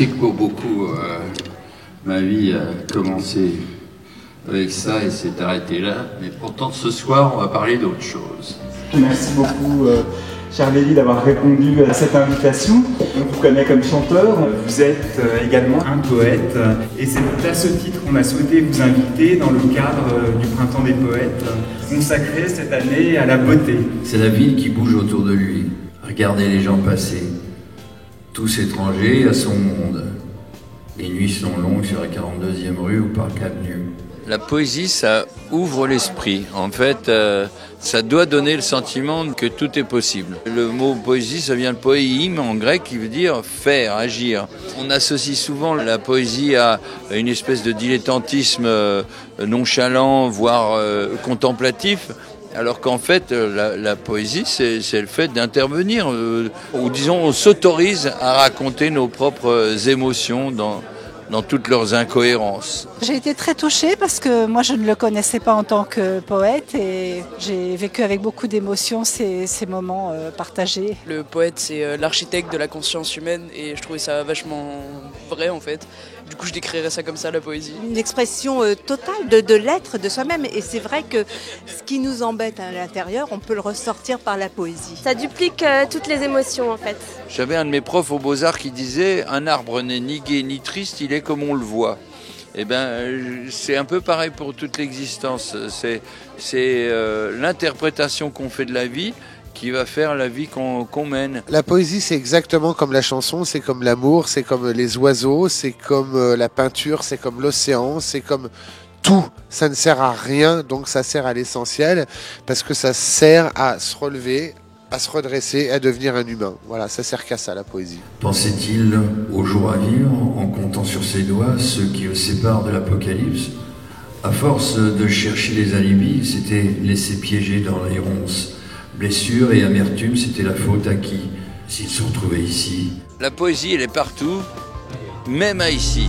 sais que pour beaucoup, ma vie a commencé avec ça et s'est arrêtée là. Mais pourtant, ce soir, on va parler d'autre chose. Merci beaucoup, Charlélie, d'avoir répondu à cette invitation. On vous connaît comme chanteur, vous êtes également un poète. Et c'est à ce titre qu'on a souhaité vous inviter dans le cadre du Printemps des Poètes, consacré cette année à la beauté. C'est la ville qui bouge autour de lui. Regardez les gens passer, tous étrangers à son monde. Les nuits sont longues sur la 42e rue ou Parc Avenue. La poésie, ça ouvre l'esprit. En fait, ça doit donner le sentiment que tout est possible. Le mot poésie, ça vient de poéim en grec, qui veut dire faire, agir. On associe souvent la poésie à une espèce de dilettantisme nonchalant, voire contemplatif. Alors qu'en fait, la poésie, c'est le fait d'intervenir, ou disons, on s'autorise à raconter nos propres émotions dans toutes leurs incohérences. J'ai été très touchée parce que moi je ne le connaissais pas en tant que poète et j'ai vécu avec beaucoup d'émotion ces moments partagés. Le poète, c'est l'architecte de la conscience humaine et je trouvais ça vachement vrai en fait. Du coup je décrirais ça comme ça, la poésie. Une expression totale de l'être de soi-même et c'est vrai que ce qui nous embête à l'intérieur, on peut le ressortir par la poésie. Ça duplique toutes les émotions en fait. J'avais un de mes profs aux Beaux-Arts qui disait « Un arbre n'est ni gai ni triste, il est comme on le voit ». Eh bien, c'est un peu pareil pour toute l'existence. C'est l'interprétation qu'on fait de la vie qui va faire la vie qu'on mène. La poésie, c'est exactement comme la chanson, c'est comme l'amour, c'est comme les oiseaux, c'est comme la peinture, c'est comme l'océan, c'est comme tout. Ça ne sert à rien, donc ça sert à l'essentiel, parce que ça sert à se relever, à se redresser, à devenir un humain. Voilà, ça sert qu'à ça, la poésie. Pensait-il au jour à vivre en comptant sur ses doigts ceux qui le séparent de l'apocalypse? À force de chercher des alibis, s'était laissé piéger dans les ronces. Blessure et amertume, c'était la faute à qui s'il se retrouvait ici? La poésie, elle est partout, même à ici.